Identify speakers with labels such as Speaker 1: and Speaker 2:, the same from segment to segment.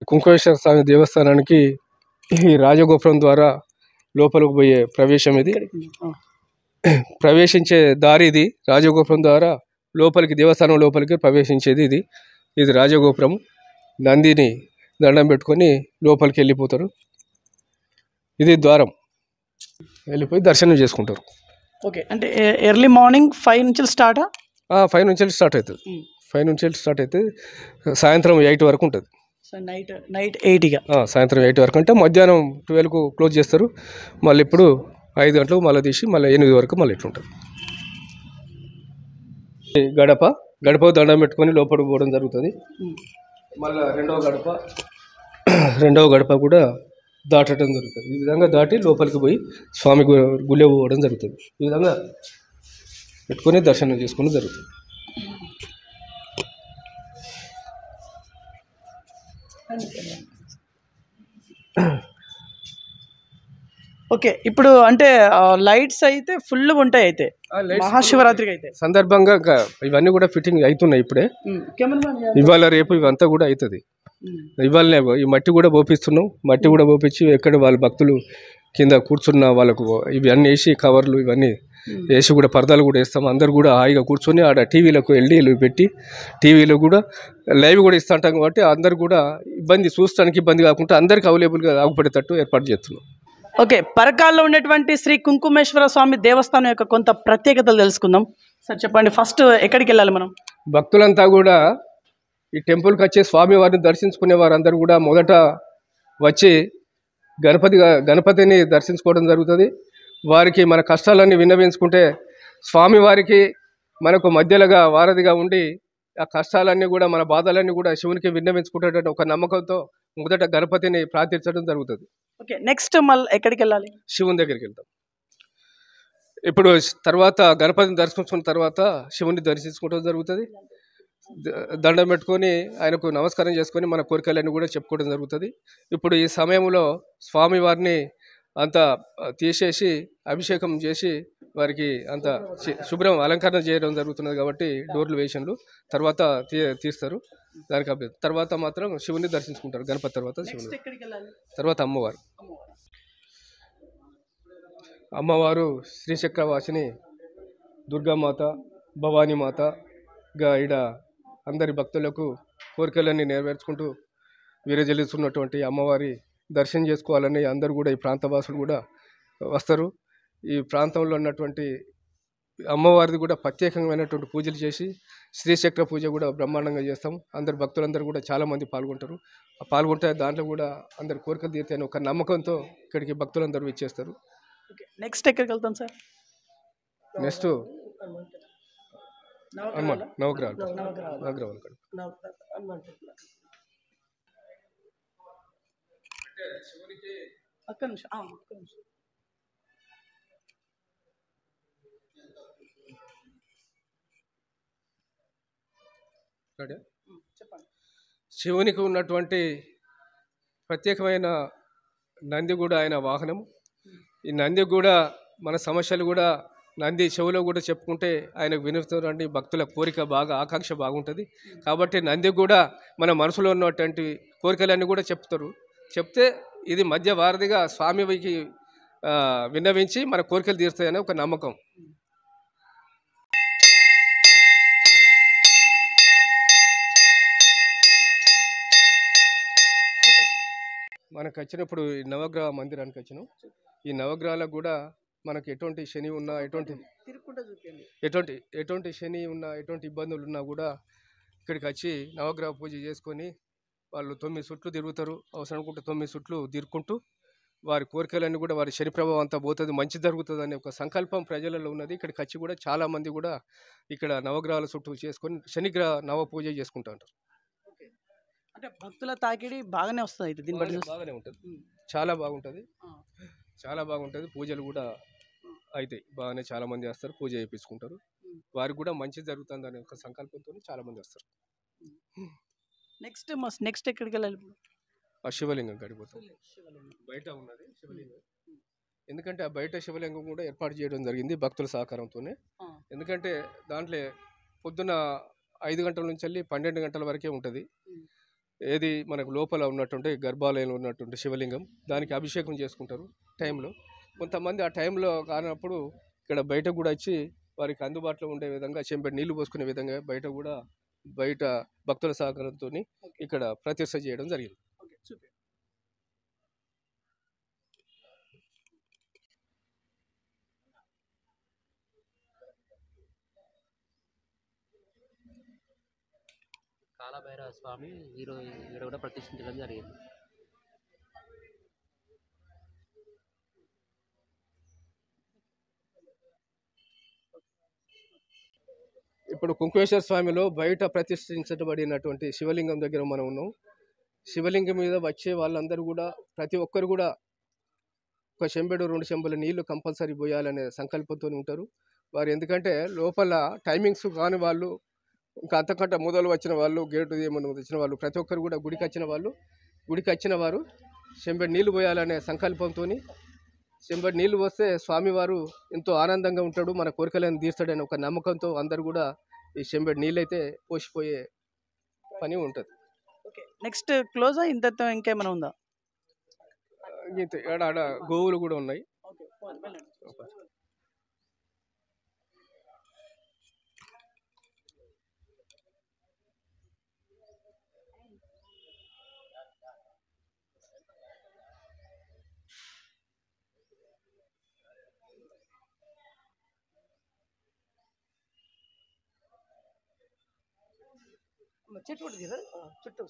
Speaker 1: కుంకుమేశ్వర స్వామి దేవస్థానానికి ఈ రాజగోపురం ద్వారా లోపలికి పోయే ప్రవేశం ఇది. ప్రవేశించే దారి ఇది. రాజగోపురం ద్వారా లోపలికి దేవస్థానం లోపలికి ప్రవేశించేది ఇది. ఇది రాజగోపురం. నందిని దండం పెట్టుకొని లోపలికి వెళ్ళిపోతారు. ఇది ద్వారం. వెళ్ళిపోయి దర్శనం చేసుకుంటారు.
Speaker 2: ఓకే, అంటే ఎర్లీ మార్నింగ్ 5 నుంచి స్టార్ట్
Speaker 1: 5 నుంచి స్టార్ట్ అవుతుంది. 5 నుంచి స్టార్ట్ అవుతుంది. సాయంత్రం 8 వరకు ఉంటుంది.
Speaker 2: నైట్ 8
Speaker 1: సాయంత్రం 8 వరకు అంటే మధ్యాహ్నం 12కు క్లోజ్ చేస్తారు. మళ్ళీ ఇప్పుడు 5 గంటలకు మళ్ళీ తీసి మళ్ళీ 8 వరకు మళ్ళీ ఇట్లుంటుంది. గడప దండం పెట్టుకొని లోపలికి పోవడం జరుగుతుంది. మళ్ళీ రెండవ గడప కూడా దాటడం జరుగుతుంది. ఈ విధంగా దాటి లోపలికి పోయి స్వామి గుళ్ళే పోవడం జరుగుతుంది. ఈ విధంగా పెట్టుకొని దర్శనం చేసుకోవడం జరుగుతుంది.
Speaker 2: ఓకే, ఇప్పుడు అంటే లైట్స్ అయితే ఫుల్ ఉంటాయి. అయితే మహాశివరాత్రికి అయితే
Speaker 1: సందర్భంగా ఇవన్నీ కూడా ఫిట్టింగ్ అవుతున్నాయి ఇప్పుడే. ఇవాళ రేపు ఇవంతా కూడా అవుతుంది. ఇవాళనే ఈ మట్టి కూడా పోపిస్తున్నాం. మట్టి కూడా పోపించి ఎక్కడ వాళ్ళ భక్తులు కింద కూర్చున్న వాళ్ళకు ఇవన్నీ వేసి కవర్లు ఇవన్నీ వేసి కూడా పరదాలు కూడా వేస్తాం. అందరు కూడా హాయిగా కూర్చొని ఆడ టీవీలకు ఎల్డీలు పెట్టి టీవీలో కూడా లైవ్ కూడా ఇస్తుంటాం. కాబట్టి అందరు కూడా చూడటానికి ఇబ్బంది కాకుండా అందరికి అవైలబుల్గా ఆగుపడేటట్టు ఏర్పాటు చేస్తున్నాం.
Speaker 2: ఓకే, పరకాల్లో ఉన్నటువంటి శ్రీ కుంకుమేశ్వర స్వామి దేవస్థానం యొక్క కొంత ప్రత్యేకతలు తెలుసుకుందాం. సార్ చెప్పండి, ఫస్ట్ ఎక్కడికి వెళ్ళాలి మనం?
Speaker 1: భక్తులంతా కూడా ఈ టెంపుల్కి వచ్చే స్వామి వారిని దర్శించుకునే వారందరూ కూడా మొదట వచ్చి గణపతిని దర్శించుకోవడం జరుగుతుంది. వారికి మన కష్టాలన్నీ విన్నవించుకుంటే స్వామి వారికి మనకు మధ్యలోగా వారధిగా ఉండి ఆ కష్టాలన్నీ కూడా మన బాధలన్నీ కూడా శివునికి విన్నవించుకుంటేటట్టు ఒక నమ్మకంతో మొదట గణపతిని ప్రార్థించడం జరుగుతుంది.
Speaker 2: ఓకే, నెక్స్ట్ మళ్ళీ ఎక్కడికి వెళ్ళాలి?
Speaker 1: శివుని దగ్గరికి వెళ్తాం. ఇప్పుడు తర్వాత గణపతిని దర్శించుకున్న తర్వాత శివుని దర్శించుకోవడం జరుగుతుంది. దండం పెట్టుకొని ఆయనకు నమస్కారం చేసుకొని మన కోరికలన్నీ కూడా చెప్పుకోవడం జరుగుతుంది. ఇప్పుడు ఈ సమయంలో స్వామి వారిని అంతా తీసేసి అభిషేకం చేసి వారికి అంత శుభ్రం అలంకరణ చేయడం జరుగుతున్నది. కాబట్టి డోర్లు వేషన్లు తర్వాత తీస్తారు. దానికి తర్వాత మాత్రం శివుని దర్శించుకుంటారు. గణపతి తర్వాత శివుని తర్వాత అమ్మవారు శ్రీచక్రవాసిని దుర్గామాత భవానీమాతగా ఈడ అందరి భక్తులకు కోరికలన్నీ నెరవేర్చుకుంటూ విరజల్లుతున్నటువంటి అమ్మవారి దర్శనం చేసుకోవాలని అందరూ కూడా ఈ ప్రాంతవాసులు కూడా వస్తారు. ఈ ప్రాంతంలో ఉన్నటువంటి అమ్మవారిది కూడా ప్రత్యేకమైనటువంటి పూజలు చేసి శ్రీచక్ర పూజ కూడా బ్రహ్మాండంగా చేస్తాం. అందరు భక్తులందరూ కూడా చాలామంది పాల్గొంటే దాంట్లో కూడా అందరు కోరికలు తీరుతాయని ఒక నమ్మకంతో ఇక్కడికి భక్తులందరూ ఇచ్చేస్తారు.
Speaker 2: నెక్స్ట్ ఎక్కడికి వెళ్తాం సార్?
Speaker 1: నెక్స్ట్ నవగ్రహాలు శివునికి ఉన్నటువంటి ప్రత్యేకమైన నంది కూడా ఆయన వాహనం. ఈ నంది కూడా మన సమస్యలు కూడా నంది చెవులో కూడా చెప్పుకుంటే ఆయనకు వినుతున్నటువంటి భక్తుల కోరిక బాగా ఆకాంక్ష బాగుంటుంది. కాబట్టి నంది కూడా మన మనసులో ఉన్నటువంటి కోరికలన్నీ కూడా చెప్తే ఇది మధ్య వారధిగా స్వామికి విన్నవించి మన కోరికలు తీరుతాయని ఒక నమ్మకం. మనకు వచ్చినప్పుడు ఈ నవగ్రహ మందిరానికి వచ్చినాం. ఈ నవగ్రహాలకు కూడా మనకు ఎటువంటి శని ఉన్నా ఎటువంటి శని ఉన్నా ఎటువంటి ఇబ్బందులు ఉన్నా కూడా ఇక్కడికి వచ్చి నవగ్రహ పూజ చేసుకొని వాళ్ళు 9 చుట్లు తిరుగుతారు. అవసరం అనుకుంటే 9 చుట్లు తిరుక్కుంటూ వారి కోరికలన్నీ కూడా వారి శని ప్రభావం అంతా పోతుంది, మంచి జరుగుతుంది అనే ఒక సంకల్పం ప్రజలలో ఉన్నది. ఇక్కడికి వచ్చి కూడా చాలామంది కూడా ఇక్కడ నవగ్రహాల చుట్టూ చేసుకొని శనిగ్రహ నవ పూజ చేసుకుంటూ ఉంటారు.
Speaker 2: అంటే భక్తుల తాకిడి బాగానే వస్తుంది. దీని బట్టి
Speaker 1: బాగానే ఉంటుంది, చాలా బాగుంటుంది. పూజలు కూడా అయితే బాగానే చాలా మంది వస్తారు, పూజ చేయించుకుంటారు. వారికి కూడా మంచి జరుగుతుంది అనే ఒక సంకల్పంతో చాలా మంది వస్తారు.
Speaker 2: నెక్స్ట్ ఎక్కడికి వెళ్ళాలి?
Speaker 1: ఆ శివలింగం గడిపోతాం. బయట ఉన్నది శివలింగం. ఎందుకంటే ఆ బయట శివలింగం కూడా ఏర్పాటు చేయడం జరిగింది భక్తుల సహకారంతోనే. ఎందుకంటే దాంట్లో పొద్దున 5 గంటల నుంచి వెళ్ళి 12 గంటల వరకే ఉంటుంది. ఏది మనకు లోపల ఉన్నటువంటి గర్భాలయంలో ఉన్నటువంటి శివలింగం దానికి అభిషేకం చేసుకుంటారు టైంలో. కొంతమంది ఆ టైంలో కానప్పుడు ఇక్కడ బయట కూడా వచ్చి వారికి అందుబాటులో ఉండే విధంగా చెంబెడు నీళ్లు పోసుకునే విధంగా బయట భక్తుల సహకారంతో ఇక్కడ ప్రతిష్ఠ చేయడం జరిగింది.
Speaker 3: కాలభైరవ స్వామి ఈరోజు ఇక్కడ కూడా ప్రతిష్ఠించడం జరిగింది.
Speaker 1: ఇప్పుడు కుంకుమేశ్వర స్వామిలో బయట ప్రతిష్ఠించబడినటువంటి శివలింగం దగ్గర మనం ఉన్నాం. శివలింగం మీద వచ్చే వాళ్ళందరూ కూడా ప్రతి ఒక్కరు కూడా ఒక చెంబెడు 2 చెంబుల నీళ్లు కంపల్సరీ పోయాలనే సంకల్పంతో ఉంటారు వారు. ఎందుకంటే లోపల టైమింగ్స్ కాని వాళ్ళు, ఇంకా అంతకంటే మొదలు వచ్చిన వాళ్ళు, గేటు ఏమన్నా వచ్చిన వాళ్ళు, ప్రతి ఒక్కరు కూడా గుడికి వచ్చిన వారు చెంబెడు నీళ్లు పోయాలనే సంకల్పంతో చెంబెడు నీళ్లు పోస్తే స్వామివారు ఎంతో ఆనందంగా ఉంటాడు, మన కోరికలను తీర్చాడనే ఒక నమ్మకంతో అందరు కూడా ఈ చెంబెడు నీళ్ళు అయితే పోసిపోయే పని ఉంటుంది.
Speaker 2: ఓకే, నెక్స్ట్ క్లోజా ఇంతతో ఇంకేమైనా ఉందా?
Speaker 1: ఆడ గోవులు కూడా ఉన్నాయి.
Speaker 2: చెట్టు ఉంటుంది కదా, చుట్టూ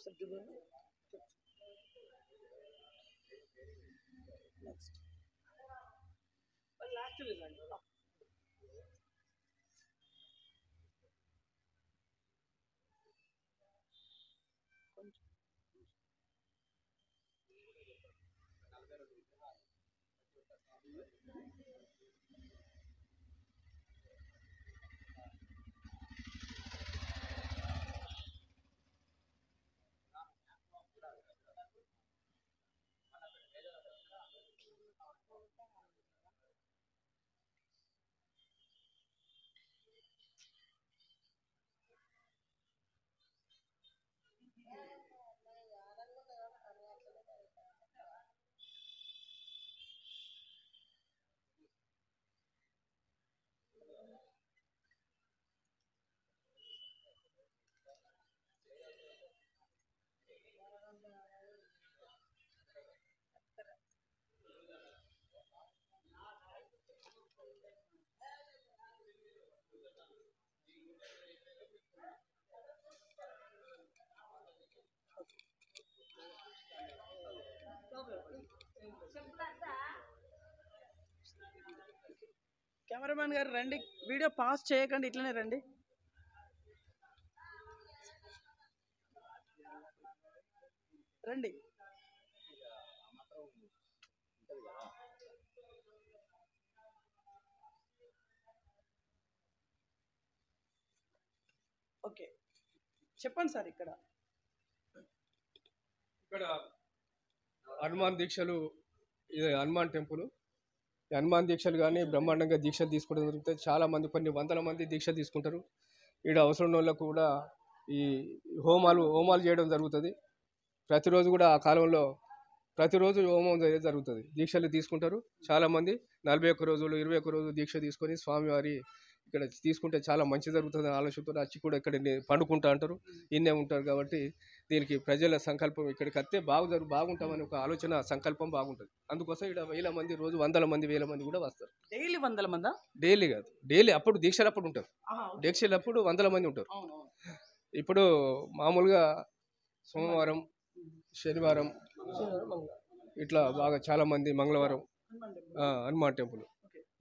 Speaker 2: కెమెరామ్యాన్ గారు రండి, వీడియో పాస్ చేయకండి, ఇట్లనే రండి. రండి. ఓకే, చెప్పండి సార్. ఇక్కడ
Speaker 1: హనుమాన్ దీక్షలు, ఇది హనుమాన్ టెంపుల్. హనుమాన్ దీక్షలు కానీ బ్రహ్మాండంగా దీక్షలు తీసుకోవడం జరుగుతుంది. చాలామంది, కొన్ని వందల మంది దీక్ష తీసుకుంటారు. ఈడ అవసరం ఉన్న వాళ్ళకు కూడా ఈ హోమాలు చేయడం జరుగుతుంది. ప్రతిరోజు కూడా ఆ కాలంలో ప్రతిరోజు హోమం జరుగుతుంది. దీక్షలు తీసుకుంటారు చాలామంది. 41 రోజులు 21 రోజులు దీక్ష తీసుకొని స్వామివారి ఇక్కడ తీసుకుంటే చాలా మంచి జరుగుతుంది ఆలోచనతో వచ్చి కూడా ఇక్కడ పండుకుంటా అంటారు, ఇన్నే ఉంటారు. కాబట్టి దీనికి ప్రజల సంకల్పం ఇక్కడికి వస్తే బాగుంటామని ఒక ఆలోచన సంకల్పం బాగుంటుంది. అందుకోసం ఇక్కడ వేల మంది, రోజు వందల మంది, వేల మంది కూడా వస్తారు.
Speaker 2: డైలీ 100 మందా?
Speaker 1: డైలీ కాదు, డైలీ అప్పుడు దీక్షలు అప్పుడు ఉంటారు. దీక్షలప్పుడు వందల మంది ఉంటారు. ఇప్పుడు మామూలుగా సోమవారం, శనివారం ఇట్లా బాగా చాలా మంది, మంగళవారం హనుమాన్ టెంపుల్.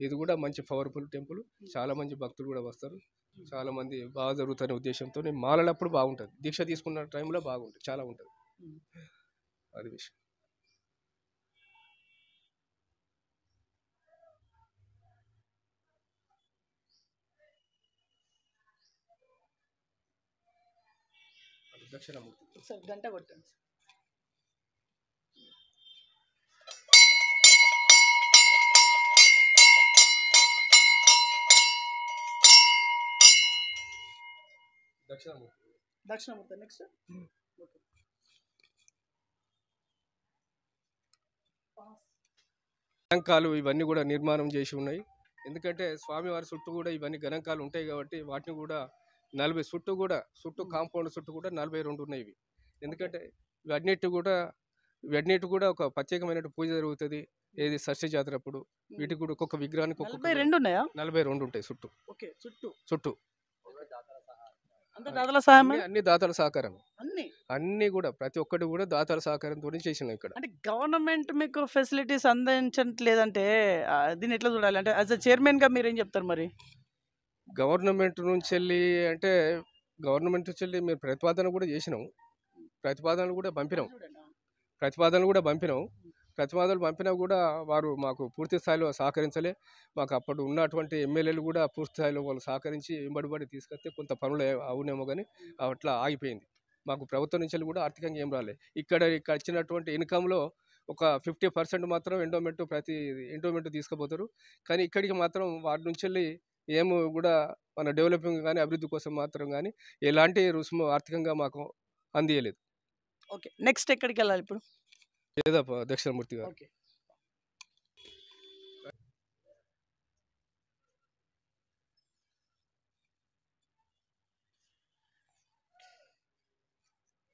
Speaker 1: ఇది కూడా మంచి పవర్ఫుల్ టెంపుల్. చాలా మంది భక్తులు కూడా వస్తారు. చాలా మంది బాగా జరుగుతున్న ఉద్దేశంతో మాలలప్పుడు బాగుంటుంది, దీక్ష తీసుకున్న టైంలో బాగుంటుంది, చాలా ఉంటుంది. అది విషయం. దక్షిణామూర్తి
Speaker 2: సార్ గంట కొట్టండి. దక్షిణామూర్తి నెక్స్ట్.
Speaker 1: గణాంకాలు ఇవన్నీ కూడా నిర్మాణం చేసి ఉన్నాయి. ఎందుకంటే స్వామివారి చుట్టూ కూడా ఇవన్నీ గణాంకాలు ఉంటాయి కాబట్టి వాటిని కూడా 40 చుట్టూ కాంపౌండ్ చుట్టూ కూడా 42 ఉన్నాయి ఇవి. ఎందుకంటే ఇవన్నిటి కూడా ఒక ప్రత్యేకమైన పూజ జరుగుతుంది. ఏది షష్ఠి జాతర అప్పుడు వీటికి కూడా ఒక్కొక్క విగ్రహానికి ఒక్కొక్క
Speaker 2: 42 ఉన్నాయా?
Speaker 1: 42 ఉంటాయి చుట్టూ.
Speaker 2: ఓకే,
Speaker 1: చుట్టూ
Speaker 2: అంత దాతల సహాయమే?
Speaker 1: అన్ని దాతల సహకారం,
Speaker 2: అన్ని
Speaker 1: అన్ని కూడా ప్రతి ఒక్కటి కూడా దాతల సహకారంతో చేసినాం ఇక్కడ.
Speaker 2: అంటే గవర్నమెంట్ మీకు ఫెసిలిటీస్ అందించట్లేదంటే దీన్ని ఎట్లా చూడాలి? అంటే యాజ్ అ చైర్మన్ గా మీరు ఏం చెప్తారు మరి?
Speaker 1: గవర్నమెంట్ నుంచి వెళ్ళి అంటే గవర్నమెంట్ నుంచి వెళ్ళి మేము ప్రతిపాదన కూడా చేసినాం, ప్రతిపాదనలు కూడా పంపినాం. ప్రతిపాదనలు పంపినా కూడా వారు మాకు పూర్తి స్థాయిలో సహకరించలే. మాకు అప్పుడు ఉన్నటువంటి ఎమ్మెల్యేలు కూడా పూర్తి స్థాయిలో వాళ్ళు సహకరించి వెంబడి తీసుకొస్తే కొంత పనులు అవునేమో కానీ అట్లా ఆగిపోయింది. మాకు ప్రభుత్వం నుంచి కూడా ఆర్థికంగా ఏం రాలే. ఇక్కడ వచ్చినటువంటి ఇన్కంలో ఒక 50% మాత్రం ఎండోమెంట్ తీసుకుపోతారు. కానీ ఇక్కడికి మాత్రం వాటి నుంచి వెళ్ళి ఏమి కూడా మన డెవలపింగ్ కానీ అభివృద్ధి కోసం మాత్రం కానీ ఎలాంటి రుసుము ఆర్థికంగా మాకు అందియలేదు.
Speaker 2: ఓకే, నెక్స్ట్ ఎక్కడికి వెళ్ళాలి ఇప్పుడు?
Speaker 1: లేదప్ప దక్షిణమూర్తి గారు.
Speaker 2: ఓకే,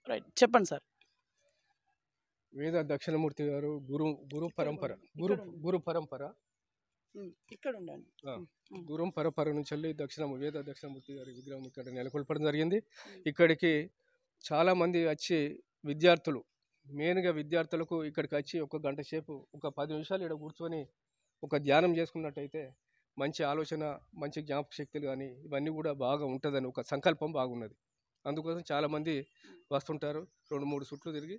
Speaker 2: రైట్, చెప్పండి సార్.
Speaker 1: వేద దక్షిణమూర్తి గారు గురు పరంపర
Speaker 2: ఇక్కడ ఉండండి.
Speaker 1: గురు పరంపర నుంచి వెళ్ళి వేద దక్షిణమూర్తి గారి విగ్రహం ఇక్కడ నెలకొల్పడం జరిగింది. ఇక్కడికి చాలామంది వచ్చి విద్యార్థులు, మెయిన్గా విద్యార్థులకు ఇక్కడికి వచ్చి ఒక గంట సేపు ఒక 10 నిమిషాలు ఇక్కడ కూర్చొని ఒక ధ్యానం చేసుకున్నట్టయితే మంచి ఆలోచన, మంచి జ్ఞాపక శక్తులు కానీ ఇవన్నీ కూడా బాగా ఉంటుందని ఒక సంకల్పం బాగున్నది. అందుకోసం చాలామంది వస్తుంటారు. 2-3 చుట్లు తిరిగి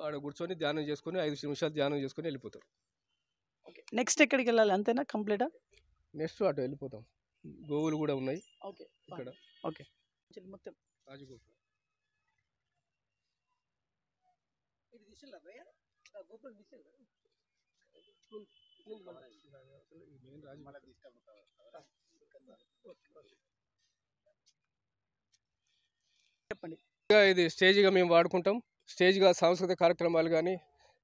Speaker 1: ఆడ కూర్చొని ధ్యానం చేసుకొని 5 నిమిషాలు ధ్యానం చేసుకొని వెళ్ళిపోతారు.
Speaker 2: ఓకే, నెక్స్ట్ ఎక్కడికి వెళ్ళాలి? అంతేనా, కంప్లీటా?
Speaker 1: నెక్స్ట్ అటు వెళ్ళిపోతాం. గోవులు కూడా ఉన్నాయి
Speaker 2: ఓకే
Speaker 1: ఇక్కడ.
Speaker 2: ఓకే, మొత్తం
Speaker 1: రాజగోపురం
Speaker 2: చెప్పండి.
Speaker 1: ఇది స్టేజ్గా మేము వాడుకుంటాం. స్టేజ్గా సాంస్కృతిక కార్యక్రమాలు కానీ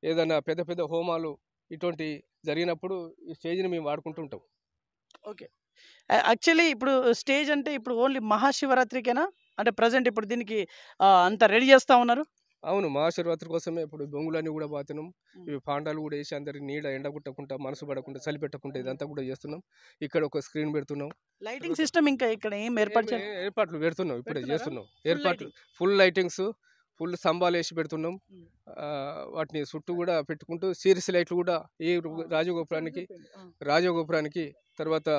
Speaker 1: ఏదైనా పెద్ద పెద్ద హోమాలు ఇటువంటి జరిగినప్పుడు ఈ స్టేజ్ని మేము వాడుకుంటుంటాం.
Speaker 2: ఓకే, యాక్చువల్లీ ఇప్పుడు స్టేజ్ అంటే ఇప్పుడు ఓన్లీ మహాశివరాత్రికేనా? అంటే ప్రజెంట్ ఇప్పుడు దీనికి అంతా రెడీ చేస్తూ ఉన్నారు?
Speaker 1: అవును, మహాశివరాత్రి కోసమే ఇప్పుడు బొంగులన్నీ కూడా బాతున్నాం. ఇవి పాండాలు కూడా వేసి అందరికి నీడ ఎండగుట్టకుండా, మనసు పడకుండా, చలి పెట్టకుండా ఇదంతా కూడా చేస్తున్నాం. ఇక్కడ ఒక స్క్రీన్ పెడుతున్నాం.
Speaker 2: లైటింగ్ సిస్టమ్ ఇంకా ఇక్కడ ఏం
Speaker 1: ఏర్పాట్లు పెడుతున్నాం, ఇప్పుడే చేస్తున్నాం ఏర్పాట్లు. ఫుల్ లైటింగ్స్, ఫుల్ స్తంభాలు వేసి పెడుతున్నాం. వాటిని చుట్టూ కూడా పెట్టుకుంటూ సీరియస్ లైట్లు కూడా ఈ రాజగోపురానికి తర్వాత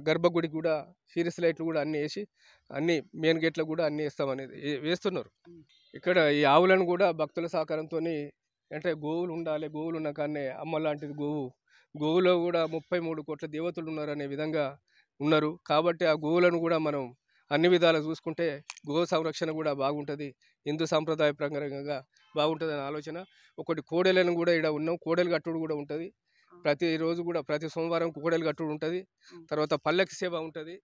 Speaker 1: గర్భగుడికి కూడా సీరియస్ లైట్లు కూడా అన్నీ వేసి అన్ని మెయిన్ గేట్లో కూడా అన్నీ వేస్తున్నారు. ఇక్కడ ఈ ఆవులను కూడా భక్తుల సహకారంతో, అంటే గోవులు ఉండాలి, గోవులు ఉన్న కానీ అమ్మ లాంటిది గోవులో కూడా 33 కోట్ల దేవతలు ఉన్నారనే విధంగా ఉన్నారు. కాబట్టి ఆ గోవులను కూడా మనం అన్ని విధాలు చూసుకుంటే గో సంరక్షణ కూడా బాగుంటుంది, హిందూ సాంప్రదాయ ప్రకారంగా బాగుంటుంది అనే ఆలోచన. ఒకటి కోడెలను కూడా ఇక్కడ ఉన్నాం, కోడెలు కట్టుడు కూడా ఉంటుంది. ప్రతిరోజు కూడా ప్రతి సోమవారం కోడెలు కట్టుడు ఉంటుంది. తర్వాత పల్లకి సేవ ఉంటుంది.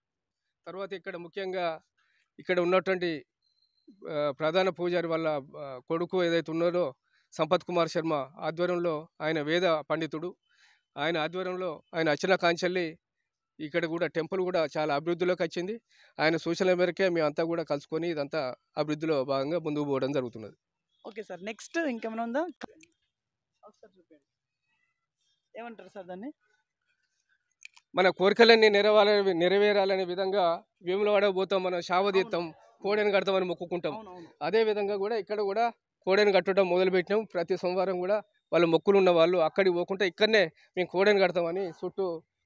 Speaker 1: తర్వాత ఇక్కడ ముఖ్యంగా ఇక్కడ ఉన్నటువంటి ప్రధాన పూజారి వాళ్ళ కొడుకు ఏదైతే ఉన్నారో సంపత్ కుమార్ శర్మ ఆధ్వర్యంలో, ఆయన వేద పండితుడు, ఆయన ఆధ్వర్యంలో ఆయన అర్చన కాంచెల్లి ఇక్కడ కూడా టెంపుల్ కూడా చాలా అభివృద్ధిలోకి వచ్చింది. ఆయన సూచనల మేరకే మేమంతా కూడా కలుసుకొని ఇదంతా అభివృద్ధిలో భాగంగా ముందుకు పోవడం జరుగుతున్నది.
Speaker 2: ఓకే సార్, నెక్స్ట్ ఇంకేమైనా ఉందా? ఏమంటారు సార్ దాన్ని?
Speaker 1: మన కోరికలన్నీ నెరవేరాలనే విధంగా వేములవాడ పోతాం, మనం శావదీత్తం, కోడెను కడతామని మొక్కుకుంటాం. అదే విధంగా కూడా ఇక్కడ కూడా కోడెను కట్టడం మొదలుపెట్టినాం. ప్రతి సోమవారం కూడా వాళ్ళ మొక్కులు ఉన్న వాళ్ళు అక్కడికి పోకుండా ఇక్కడనే మేము కోడెను కడతామని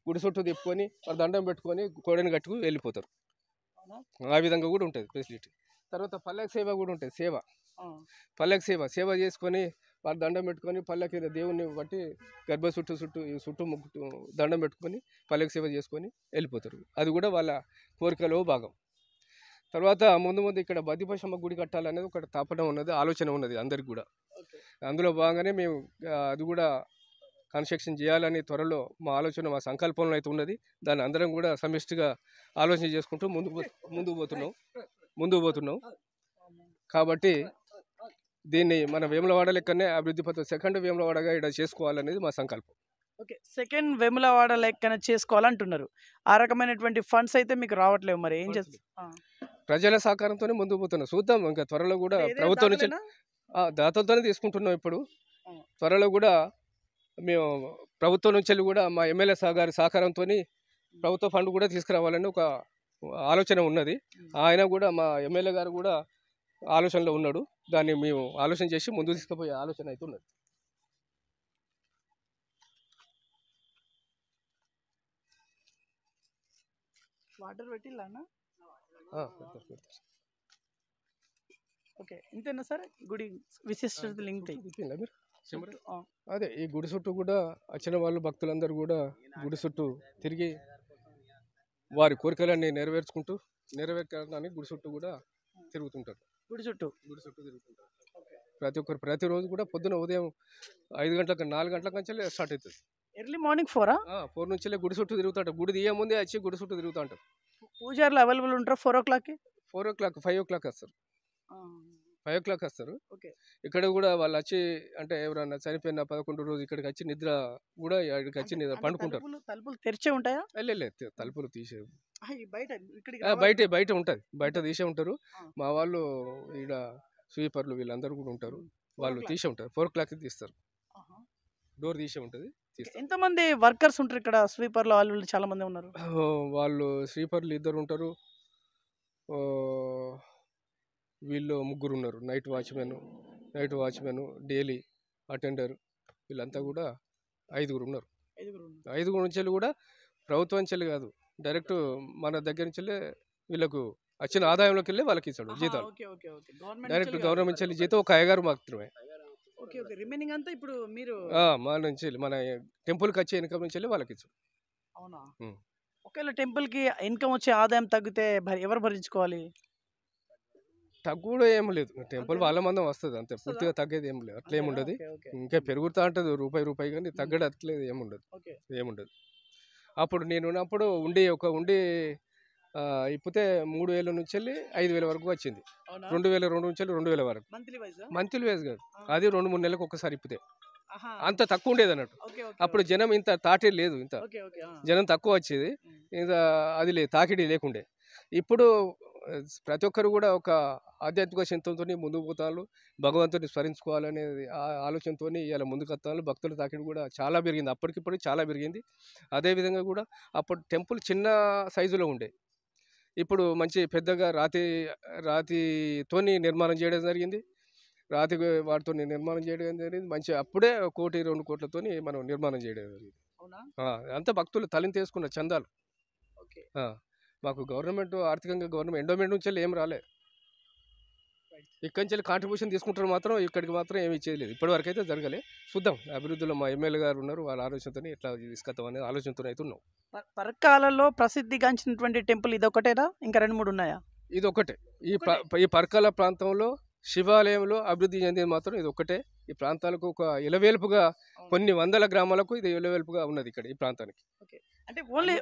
Speaker 1: గుడి చుట్టూ తిప్పుకొని వాళ్ళ దండం పెట్టుకొని కోడెను కట్టుకు వెళ్ళిపోతారు. ఆ విధంగా కూడా ఉంటుంది ఫెసిలిటీ. తర్వాత పల్లకి సేవ కూడా ఉంటుంది. పల్లకి సేవ చేసుకొని వాళ్ళ దండం పెట్టుకొని పల్లకి దేవుణ్ణి బట్టి గర్భ చుట్టూ దండం పెట్టుకొని పల్లకి సేవ చేసుకొని వెళ్ళిపోతారు. అది కూడా వాళ్ళ కోరికలో భాగం. తర్వాత ముందు ఇక్కడ బద్దిపోషమ్మ గుడి కట్టాలనేది ఒక తపన ఉన్నది, ఆలోచన ఉన్నది అందరికి కూడా. అందులో భాగంగానే మేము అది కూడా కన్స్ట్రక్షన్ చేయాలని త్వరలో మా ఆలోచన, మా సంకల్పంలో అయితే ఉన్నది. దాన్ని అందరం కూడా సమిష్టిగా ఆలోచన చేసుకుంటూ ముందుకు పోతున్నాం. కాబట్టి దీన్ని మన వేములవాడ లెక్కనే అభివృద్ధి పథకం సెకండ్ వేములవాడగా ఇక్కడ చేసుకోవాలనేది మా సంకల్పం.
Speaker 2: ఓకే, సెకండ్ వేములవాడ లెక్కన చేసుకోవాలంటున్నారు. ఆ రకమైనటువంటి ఫండ్స్ అయితే మీకు రావట్లేవు, మరి ఏం చేస్తారు?
Speaker 1: ప్రజల సహకారంతోనే ముందుకు పోతున్నాం. చూద్దాం, ఇంకా త్వరలో కూడా ప్రభుత్వం నుంచి దాతలతోనే తీసుకుంటున్నాం. ఇప్పుడు త్వరలో కూడా మేము ప్రభుత్వం నుంచి కూడా మా ఎమ్మెల్యే గారి సహకారంతో ప్రభుత్వ ఫండ్ కూడా తీసుకురావాలని ఒక ఆలోచన ఉన్నది. ఆయన కూడా మా ఎమ్మెల్యే గారు కూడా ఆలోచనలో ఉన్నాడు. దాన్ని మేము ఆలోచన చేసి ముందుకు తీసుకుపోయే ఆలోచన అయితే ఉన్నది.
Speaker 2: వాటర్ పెట్టిల్లానా? ఓకే, ఇంతేనా సార్? గుడి విశిష్టత లింక్
Speaker 1: అదే ఈ గుడి చుట్టూ కూడా వచ్చిన వాళ్ళు భక్తులందరూ కూడా గుడి చుట్టూ తిరిగి వారి కోరికలన్నీ నెరవేర్చడానికి గుడి చుట్టూ కూడా తిరుగుతుంటారు. గుడి చుట్టూ తిరుగుతుంటారు. ప్రతి ఒక్కరు ప్రతిరోజు కూడా పొద్దున ఉదయం 5 గంటలకు 4 గంటల నుంచి స్టార్ట్ అవుతుంది.
Speaker 2: ఎర్లీ మార్నింగ్ 4
Speaker 1: నుంచి గుడి చుట్టూ తిరుగుతాడు. గుడి తీయ ముందే వచ్చి గుడి చుట్టూ తిరుగుతూ ఉంటారు.
Speaker 2: పూజారులు అవైలబుల్ ఉంటారు 4 o'clock?
Speaker 1: 4 o'clock 5 o'clock వస్తారు. 5 o'clock వస్తారు.
Speaker 2: ఓకే,
Speaker 1: ఇక్కడ కూడా వాళ్ళు వచ్చి అంటే ఎవరన్నా చనిపోయిన 11 రోజు ఇక్కడికి వచ్చి నిద్ర కూడా ఇక్కడికి వచ్చి పండుకుంటారు.
Speaker 2: తలుపులు తెరిచే ఉంటాయా?
Speaker 1: లేదు, తలుపులు తీసే బయట ఉంటుంది. బయట తీసే ఉంటారు. మా వాళ్ళు ఈడ స్వీపర్లు వీళ్ళందరూ కూడా ఉంటారు. వాళ్ళు తీసే ఉంటారు. 4 o'clock తీస్తారు. డోర్ తీసే ఉంటుంది.
Speaker 2: ఎంతమంది వర్కర్స్ ఉంటారు ఇక్కడ? స్వీపర్లు వాళ్ళు చాలా మంది ఉన్నారు.
Speaker 1: వాళ్ళు స్వీపర్లు 2 ఉంటారు. వీళ్ళు 3 ఉన్నారు. నైట్ వాచ్మెన్ డైలీ అటెండర్ వీళ్ళంతా కూడా 5 ఉన్నారు. 5 నుంచి కూడా ప్రభుత్వం నుంచి కాదు, డైరెక్ట్ మన దగ్గర నుంచి వీళ్ళకు వచ్చిన ఆదాయంలోకి వెళ్ళి వాళ్ళకి ఇచ్చాడు జీతాలు. డైరెక్ట్ గవర్నమెంట్ నుంచి జీతం ఒక 5 మాత్రమే.
Speaker 2: రిమైనింగ్ అంతా ఇప్పుడు మీరు
Speaker 1: మన నుంచి మన టెంపుల్కి వచ్చే ఇన్కమ్ నుంచి వాళ్ళకి ఇచ్చాడు.
Speaker 2: అవునా? ఒకవేళ టెంపుల్కి ఇన్కమ్ వచ్చే ఆదాయం తగ్గితే ఎవరు భరించుకోవాలి?
Speaker 1: తగ్గుడు ఏం లేదు. టెంపుల్ వాళ్ళ మందం వస్తుంది అంతే. పూర్తిగా తగ్గేది ఏం లేదు. అట్లా ఏముండదు. ఇంకా పెరుగుతా ఉంటుంది రూపాయి కానీ తగ్గడం అట్లేదు ఏముండదు. అప్పుడు నేను ఉన్నప్పుడు ఉండి ఇప్పితే 3,000 నుంచి వెళ్ళి 5,000 వరకు వచ్చింది. 2,002 నుంచి 2,000 వరకు మంత్లీ వైజ్ కాదు, అది 2-3 నెలలకు ఒకసారి ఇప్పితే అంత తక్కువ ఉండేది అన్నట్టు. అప్పుడు జనం ఇంత తాటి లేదు, ఇంత జనం తక్కువ వచ్చేది, ఇంత అది లేదు, తాకిడి లేకుండే. ఇప్పుడు ప్రతి ఒక్కరు కూడా ఒక ఆధ్యాత్మిక చింతనతో ముందుకు పోతారు. భగవంతుని స్మరించుకోవాలనేది ఆలోచనతో ఇలా ముందుకు వస్తారు. భక్తుల తాకిడి కూడా చాలా పెరిగింది. అప్పటికిప్పుడు చాలా పెరిగింది. అదేవిధంగా కూడా అప్పుడు టెంపుల్ చిన్న సైజులో ఉండే, ఇప్పుడు మంచి పెద్దగా రాతితోని నిర్మాణం చేయడం జరిగింది. వాటితో నిర్మాణం చేయడం జరిగింది. మంచి అప్పుడే 1 కోటి 2 కోట్లతోని మనం నిర్మాణం చేయడం జరిగింది. అంతా భక్తులు తలింత వేసుకున్న చందాలు. మాకు ఆర్థికంగా గవర్నమెంట్ ఎండోమెంట్ నుంచి ఏం రాలే. ఇక్కడి నుంచి కాంట్రిబ్యూషన్ తీసుకుంటారు మాత్రం, ఇక్కడికి మాత్రం ఏమి ఇచ్చేది ఇప్పటి వరకు అయితే జరగలే. చూద్దాం, అభివృద్ధిలో మా ఎమ్మెల్యే గారు ఉన్నారు, వాళ్ళ ఆలోచనతో ఎట్లా తీసుకొస్తాం అనేది ఆలోచనతో అయితే ఉన్నాం.
Speaker 2: పరకాలలో ప్రసిద్ధిగాంచినటువంటి టెంపుల్ ఇదొకటేనా, ఇంకా 2-3 ఉన్నాయా?
Speaker 1: ఇది ఒకటే. ఈ పరకాల ప్రాంతంలో శివాలయంలో అభివృద్ధి చెందేది మాత్రం ఇది ఒక్కటే. ఈ ప్రాంతాలకు ఒక ఇలవేల్పుగా కొన్ని వందల గ్రామాలకు ఇది ఇలవేల్పుగా ఉన్నది ఇక్కడ ఈ ప్రాంతానికి.
Speaker 2: అంటే ఓన్లీ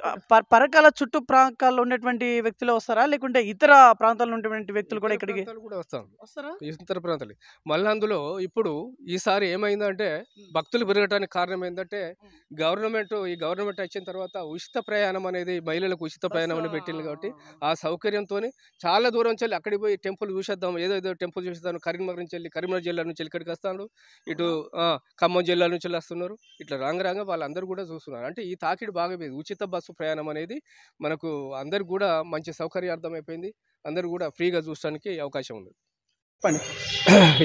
Speaker 2: పరకాల చుట్టూ ప్రాంతాల్లో ఉన్నటువంటి వ్యక్తులు వస్తారా, లేకుంటే ఇతర ప్రాంతాల్లో ఉన్నటువంటి వ్యక్తులు కూడా ఇక్కడికి
Speaker 1: కూడా వస్తారా? ఇతర ప్రాంతాలు. మళ్ళీ అందులో ఇప్పుడు ఈసారి ఏమైందంటే భక్తులు పెరగడానికి కారణం ఏంటంటే ఈ గవర్నమెంట్ వచ్చిన తర్వాత ఉచిత ప్రయాణం అనేది, మహిళలకు ఉచిత ప్రయాణం అని పెట్టింది. కాబట్టి ఆ సౌకర్యంతో చాలా దూరం నుంచి వెళ్ళి అక్కడికి పోయి టెంపుల్ చూసేద్దాం, ఏదో టెంపుల్ చూసేద్దాం. కరీంనగర్ జిల్లా నుంచి ఇక్కడికి వస్తాడు, ఇటు ఖమ్మం జిల్లా నుంచి వస్తున్నారు. ఇట్లా రాంగ వాళ్ళందరూ కూడా చూస్తున్నారు. అంటే ఈ తాకిడి బాగా ఉచిత బస్సు ప్రయాణం అనేది మనకు అందరికి కూడా మంచి సౌకర్యార్థం అయిపోయింది. అందరు కూడా ఫ్రీగా చూడడానికి అవకాశం ఉంది.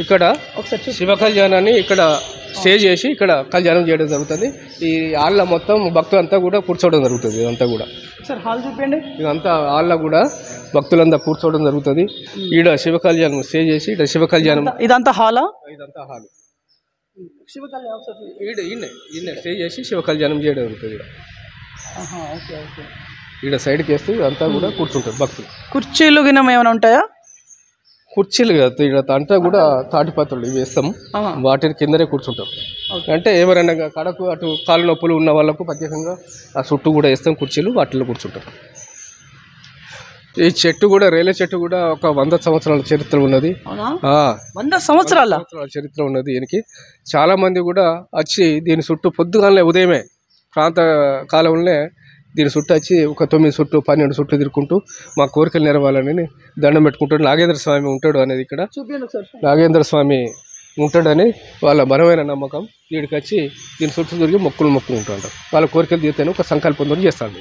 Speaker 1: ఇక్కడ శివ కళ్యాణాన్ని ఇక్కడ స్టే చేసి ఇక్కడ కళ్యాణం చేయడం జరుగుతుంది. ఈ హాల్లో మొత్తం భక్తులంతా కూడా కూర్చోవడం జరుగుతుంది. ఇదంతా కూడా
Speaker 2: హాల్ చూపించండి.
Speaker 1: ఇదంతా హాల్లో కూడా భక్తులంతా కూర్చోవడం జరుగుతుంది. ఈడ శివ కళ్యాణం స్టే చేసి ఇక్కడ శివ కళ్యాణం
Speaker 2: ఇదంతా హాల్
Speaker 1: ఈయన స్టే చేసి శివ కళ్యాణం చేయడం జరుగుతుంది. ఈడ సైడ్కి వేస్తే అంతా కూడా కూర్చుంటారు భక్తులు.
Speaker 2: కుర్చీలు గినం ఏమైనా ఉంటాయా?
Speaker 1: కుర్చీలు కాదు, ఇక్కడ అంతా కూడా తాటిపాత్రలు ఇవి వేస్తాం, వాటి కిందనే కూర్చుంటాం. అంటే ఎవరైనా కడకు అటు కాలు నొప్పులు ఉన్న వాళ్ళకు ప్రత్యేకంగా ఆ చుట్టూ కూడా వేస్తాం కుర్చీలు, వాటిలో కూర్చుంటాం. ఈ చెట్టు కూడా రేలే చెట్టు కూడా ఒక 100 సంవత్సరాల చరిత్ర ఉన్నది.
Speaker 2: అవునా?
Speaker 1: ఆ,
Speaker 2: 100 సంవత్సరాల
Speaker 1: సంవత్సరాల చరిత్ర ఉన్నది దీనికి. చాలా మంది కూడా వచ్చి దీని చుట్టూ పొద్దుగానే ఉదయమే ప్రాంత కాలంలో దీని చుట్టూ వచ్చి ఒక 9 చుట్టూ 12 చుట్టూ తిరుక్కుంటూ మా కోరికలు నెరవాలని దండం పెట్టుకుంటాడు. నాగేంద్ర స్వామి ఉంటాడు అనేది ఇక్కడ
Speaker 2: చూపించండి ఒకసారి.
Speaker 1: నాగేంద్ర స్వామి ఉంటాడని వాళ్ళ బలమైన నమ్మకం. వీడికి వచ్చి దీని చుట్టూ తిరిగి మొక్కులు మొక్కుకుంటుంటారు. వాళ్ళ కోరికలు తీర్తాను ఒక సంకల్పంతో చేస్తాడు.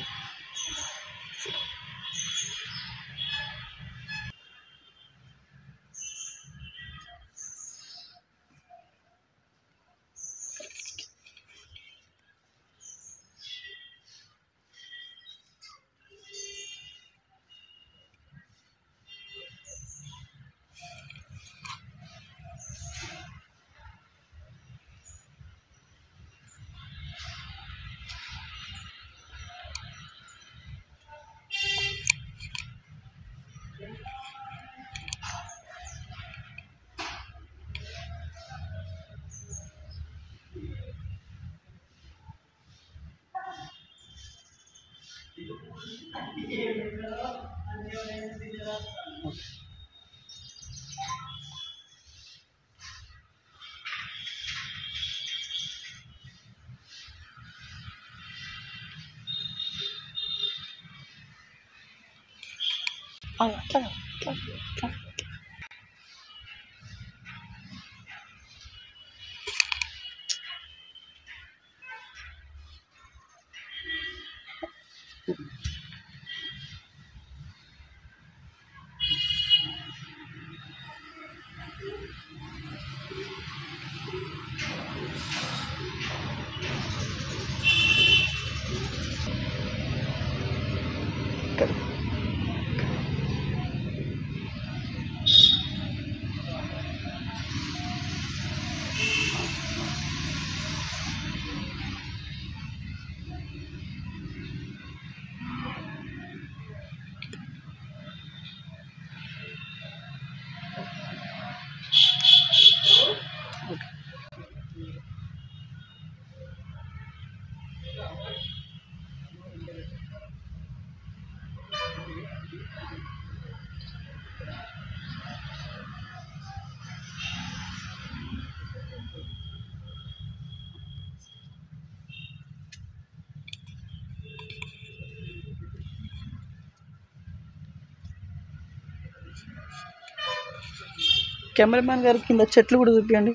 Speaker 2: కెమెరామ్యాన్ గారు కింద చెట్లు కూడా చూపించండి.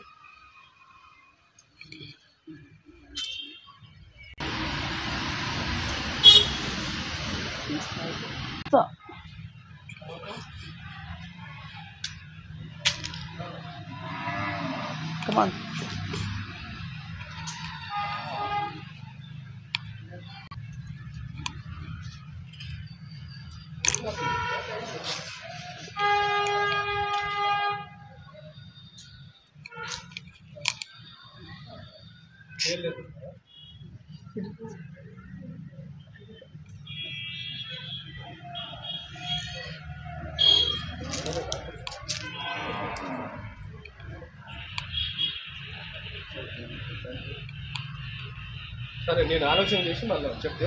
Speaker 2: Come on.
Speaker 1: సరే నేను ఆలోచన చేసి మళ్ళీ చెప్తే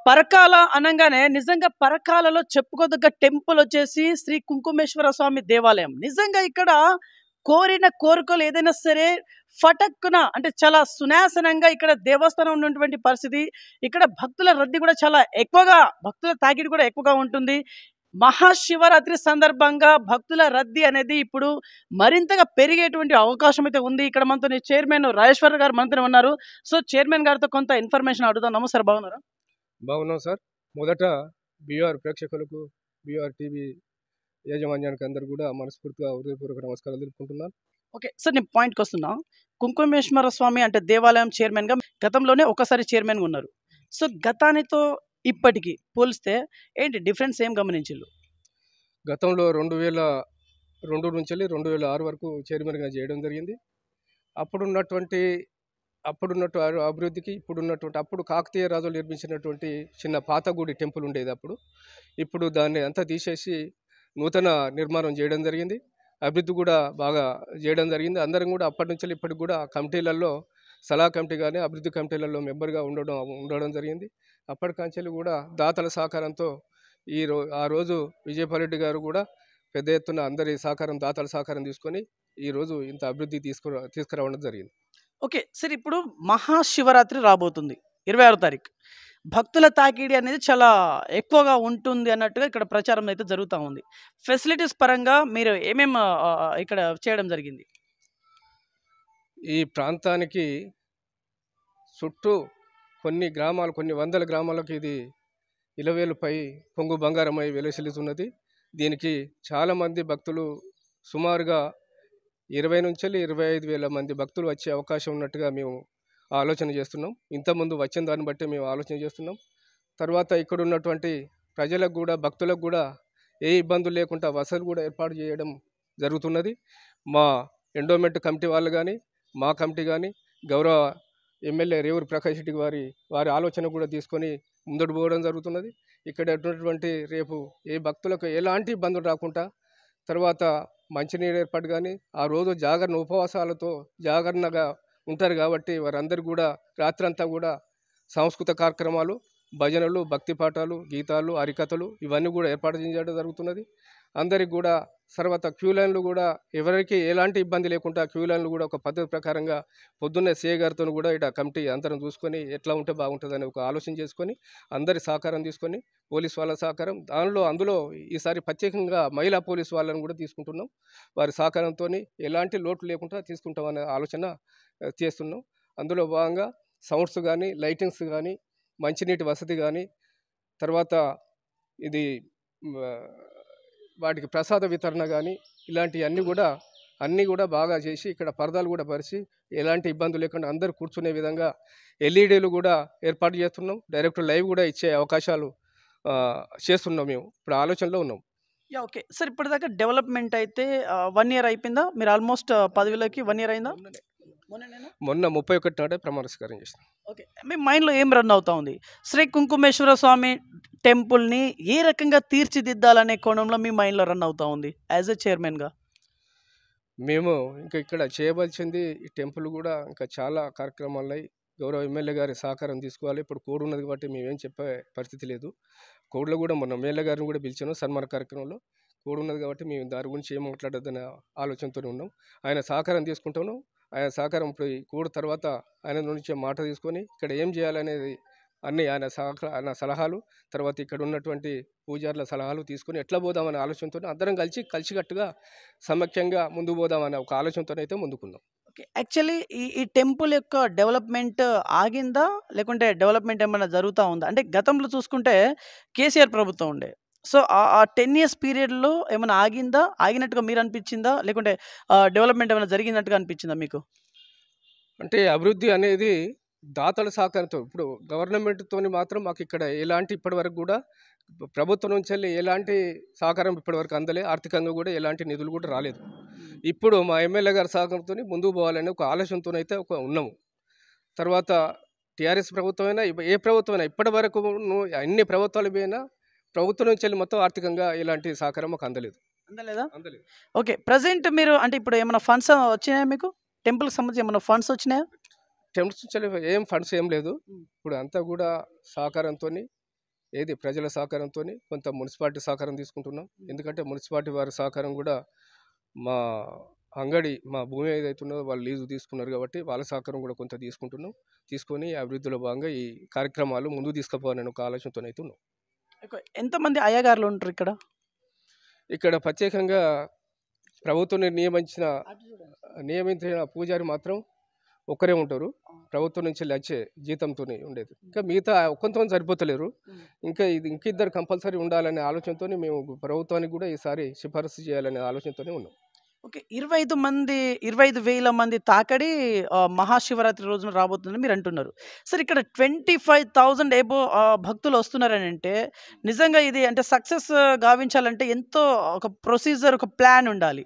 Speaker 2: పరకాల అనగానే నిజంగా పరకాలలో చెప్పుకోదగ్గ టెంపుల్ వచ్చేసి శ్రీ కుంకుమేశ్వర స్వామి దేవాలయం. నిజంగా ఇక్కడ కోరిన కోరికలు ఏదైనా సరే ఫటక్కున అంటే చాలా సునాసనంగా ఇక్కడ దేవస్థానం ఉన్నటువంటి పరిస్థితి. ఇక్కడ భక్తుల రద్దీ కూడా చాలా ఎక్కువగా, భక్తుల తాకిడి కూడా ఎక్కువగా ఉంటుంది. మహాశివరాత్రి సందర్భంగా భక్తుల రద్దీ అనేది ఇప్పుడు మరింతగా పెరిగేటువంటి అవకాశం అయితే ఉంది. ఇక్కడ మనతో చైర్మన్ రాజేశ్వర్ గారు మనతో ఉన్నారు. సో చైర్మన్ గారితో కొంత ఇన్ఫర్మేషన్ అడుగుదాం. నమస్కారం, బాగున్నారా?
Speaker 1: బాగున్నాం సార్. మొదట బీఆర్ ప్రేక్షకులకు, బీఆర్ టీవీ యాజమాన్యానికి అందరూ కూడా మనస్ఫూర్తిగా హృదయపూర్వక నమస్కారాలు తెలుపుకుంటున్నాను.
Speaker 2: ఓకే సార్, నేను పాయింట్కి వస్తున్నా. కుంకుమేశ్వర స్వామి అంటే దేవాలయం చైర్మన్గా గతంలోనే ఒకసారి చైర్మన్గా ఉన్నారు. సో గతానితో ఇప్పటికి పోలిస్తే ఏంటి డిఫరెన్స్ ఏం గమనించారు?
Speaker 1: గతంలో 2002 నుంచి 2006 వరకు చైర్మన్గా చేయడం జరిగింది. అప్పుడున్నటువంటి అభివృద్ధికి ఇప్పుడున్నటువంటి అప్పుడు కాకతీయ రాజులు నిర్మించినటువంటి చిన్న పాత గుడి టెంపుల్ ఉండేది అప్పుడు. ఇప్పుడు దాన్ని అంతా తీసేసి నూతన నిర్మాణం చేయడం జరిగింది. అభివృద్ధి కూడా బాగా చేయడం జరిగింది. అందరం కూడా అప్పటి నుంచి ఇప్పటికి కూడా కమిటీలలో సలహా కమిటీ కానీ అభివృద్ధి కమిటీలలో మెంబర్గా ఉండడం జరిగింది. అప్పటికంచెలు కూడా దాతల సహకారంతో ఆ రోజు విజయపాల్రెడ్డి గారు కూడా పెద్ద ఎత్తున అందరి సహకారం దాతల సహకారం తీసుకొని ఈరోజు ఇంత అభివృద్ధి తీసుకురావడం జరిగింది.
Speaker 2: ఓకే సార్, ఇప్పుడు మహాశివరాత్రి రాబోతుంది 26వ తారీఖు. భక్తుల తాకిడి అనేది చాలా ఎక్కువగా ఉంటుంది అన్నట్టుగా ఇక్కడ ప్రచారం అయితే జరుగుతూ ఉంది. ఫెసిలిటీస్ పరంగా మీరు ఏమేమి ఇక్కడ చేయడం జరిగింది?
Speaker 1: ఈ ప్రాంతానికి చుట్టూ కొన్ని గ్రామాలు, కొన్ని వందల గ్రామాలకు ఇది ఇలవేలుపై కొంగు బంగారమై వెలసిల్లుతున్నది. దీనికి చాలామంది భక్తులు సుమారుగా 20 నుంచి 25,000 మంది భక్తులు వచ్చే అవకాశం ఉన్నట్టుగా మేము ఆలోచన చేస్తున్నాం. ఇంతకుముందు వచ్చిన దాన్ని బట్టి మేము ఆలోచన చేస్తున్నాం. తర్వాత ఇక్కడ ఉన్నటువంటి ప్రజలకు కూడా భక్తులకు కూడా ఏ ఇబ్బందులు లేకుండా వసతులు కూడా ఏర్పాటు చేయడం జరుగుతున్నది. మా ఎండోమెంట్ కమిటీ వాళ్ళు కానీ మా కమిటీ కానీ గౌరవ ఎమ్మెల్యే రేవూరి ప్రకాష్ రెడ్డి వారి ఆలోచన కూడా తీసుకొని ముందుకు పోవడం జరుగుతున్నది. ఇక్కడ ఉన్నటువంటి రేపు ఏ భక్తులకు ఎలాంటి ఇబ్బందులు రాకుండా తర్వాత మంచినీరు ఏర్పాటు కానీ ఆ రోజు జాగరణ ఉపవాసాలతో జాగరణగా ఉంటారు కాబట్టి వారందరూ కూడా రాత్రంతా కూడా సాంస్కృతిక కార్యక్రమాలు, భజనలు, భక్తి పాఠాలు, గీతాలు, హరికథలు ఇవన్నీ కూడా ఏర్పాటు చేయడం జరుగుతున్నది. అందరికి కూడా తర్వాత క్యూ లైన్లు కూడా ఎవరికి ఎలాంటి ఇబ్బంది లేకుండా క్యూ లైన్లు కూడా ఒక పద్ధతి ప్రకారంగా పొద్దున్నే సీఏ గారితో కూడా ఇక్కడ కమిటీ అందరం చూసుకొని ఎట్లా ఉంటే బాగుంటుందని ఒక ఆలోచన చేసుకొని అందరి సహకారం తీసుకొని పోలీస్ వాళ్ళ సహకారం అందులో ఈసారి ప్రత్యేకంగా మహిళా పోలీస్ వాళ్ళని కూడా తీసుకుంటున్నాం. వారి సహకారంతో ఎలాంటి లోటు లేకుండా తీసుకుంటామనే ఆలోచన చేస్తున్నాం. అందులో భాగంగా సౌండ్స్ కానీ లైటింగ్స్ కానీ మంచినీటి వసతి కానీ తర్వాత ఇది వాటికి ప్రసాద వితరణ కానీ ఇలాంటివన్నీ కూడా బాగా చేసి ఇక్కడ పరదాలు కూడా పరిచి ఎలాంటి ఇబ్బందులు లేకుండా అందరూ కూర్చునే విధంగా ఎల్ఈడీలు కూడా ఏర్పాటు చేస్తున్నాం. డైరెక్ట్ లైవ్ కూడా ఇచ్చే అవకాశాలు చేస్తున్నాం. మేము ఇప్పుడు ఆలోచనలో ఉన్నాం.
Speaker 2: ఓకే సార్, ఇప్పటిదాకా డెవలప్మెంట్ అయితే 1 year అయిపోయిందా? మీరు ఆల్మోస్ట్ పదవిలోకి 1 year అయిందా?
Speaker 1: మొన్న 31 నాడే ప్రమాణ స్వీకారం చేసినాం.
Speaker 2: ఓకే, మీ మైండ్లో ఏం రన్ అవుతా ఉంది? శ్రీ కుంకుమేశ్వర స్వామి టెంపుల్ని ఏ రకంగా తీర్చిదిద్దాలనే కోణంలో మీ మైండ్లో రన్ అవుతా ఉంది యాజ్ ఎ చైర్మన్గా?
Speaker 1: మేము ఇంకా ఇక్కడ చేయవలసింది ఈ టెంపుల్ కూడా ఇంకా చాలా కార్యక్రమాలు గౌరవ ఎమ్మెల్యే గారి సహకారం తీసుకోవాలి. ఇప్పుడు కోడ్ ఉన్నది కాబట్టి మేమేం చెప్పే పరిస్థితి లేదు. కోడ్లో కూడా మొన్న ఎమ్మెల్యే గారిని కూడా పిలిచాను సన్మాన కార్యక్రమంలో. కోడ్ ఉన్నది కాబట్టి మేము దాని గురించి ఏం మాట్లాడొద్దనే ఆలోచనతో ఉన్నాం. ఆయన సహకారం తీసుకుంటాను. ఆయన సహకారం ఇప్పుడు ఈ కోడ్ తర్వాత ఆయన నుంచి మాట తీసుకొని ఇక్కడ ఏం చేయాలనేది అన్నీ ఆయన సలహాలు తర్వాత ఇక్కడ ఉన్నటువంటి పూజారుల సలహాలు తీసుకొని ఎట్లా పోదామనే ఆలోచనతో అందరం కలిసికట్టుగా సమైక్యంగా ముందుకు పోదామనే ఒక ఆలోచనతో అయితే ముందుకుందాం.
Speaker 2: ఓకే, యాక్చువల్లీ ఈ టెంపుల్ యొక్క డెవలప్మెంట్ ఆగిందా లేకుంటే డెవలప్మెంట్ ఏమైనా జరుగుతూ ఉందా? అంటే గతంలో చూసుకుంటే కేసీఆర్ ప్రభుత్వం ఉండే, సో ఆ 10 years పీరియడ్లో ఏమైనా ఆగినట్టుగా మీరు అనిపించిందా లేకుంటే డెవలప్మెంట్ ఏమైనా జరిగినట్టుగా అనిపించిందా మీకు?
Speaker 1: అంటే అభివృద్ధి అనేది దాతల సహకారంతో ఇప్పుడు గవర్నమెంట్తో మాత్రం మాకు ఇక్కడ ఎలాంటి ఇప్పటివరకు కూడా ప్రభుత్వం నుంచి వెళ్ళి ఎలాంటి సహకారం ఇప్పటివరకు అందలే. ఆర్థికంగా కూడా ఎలాంటి నిధులు కూడా రాలేదు. ఇప్పుడు మా ఎమ్మెల్యే గారి సహకారంతో ముందుకు పోవాలని ఒక ఆలోచనతోనైతే ఉన్నాము. తర్వాత టీఆర్ఎస్ ప్రభుత్వమైనా ఏ ప్రభుత్వమైనా ఇప్పటి వరకు అన్ని ప్రభుత్వాలు పోయినా ప్రభుత్వం నుంచి వెళ్ళి మొత్తం ఆర్థికంగా ఎలాంటి సహకారం మాకు అందలేదు.
Speaker 2: ఓకే, ప్రజెంట్ మీరు అంటే ఇప్పుడు ఏమైనా ఫండ్స్ వచ్చినాయా మీకు? టెంపుల్కి సంబంధించి ఏమైనా ఫండ్స్ వచ్చినాయా?
Speaker 1: టెంపుల్స్ నుంచి ఏం ఫండ్స్ ఏం లేదు. ఇప్పుడు అంతా కూడా సహకారంతో ప్రజల సహకారంతో కొంత మున్సిపాలిటీ సహకారం తీసుకుంటున్నాం. ఎందుకంటే మున్సిపాలిటీ వారి సహకారం కూడా మా భూమి ఏదైతే ఉన్నదో వాళ్ళు లీజు తీసుకున్నారు కాబట్టి వాళ్ళ సహకారం కూడా కొంత తీసుకొని అభివృద్ధిలో భాగంగా ఈ కార్యక్రమాలు ముందుకు తీసుకుపోవాలని ఒక ఆలోచనతో అయితే ఉన్నాం.
Speaker 2: ఎంతమంది అయ్యగారులు ఉంటారు ఇక్కడ?
Speaker 1: ఇక్కడ ప్రత్యేకంగా ప్రభుత్వం నియమించిన పూజారి మాత్రం ఒక్కరే ఉంటారు. ప్రభుత్వం నుంచి వచ్చే జీతంతో ఉండేది. ఇంకా మిగతా కొంతమంది సరిపోతలేరు. ఇంకా ఇద్దరు కంపల్సరీ ఉండాలనే ఆలోచనతో మేము ప్రభుత్వానికి కూడా ఈసారి సిఫారసు చేయాలనే ఆలోచనతోనే ఉన్నాం.
Speaker 2: ఓకే. 25,000 మంది తాకడి మహాశివరాత్రి రోజున రాబోతుందని మీరు అంటున్నారు. సరే ఇక్కడ 25,000 భక్తులు వస్తున్నారనంటే నిజంగా ఇది అంటే సక్సెస్ గావించాలంటే ఎంతో ఒక ప్రొసీజర్, ఒక ప్లాన్ ఉండాలి.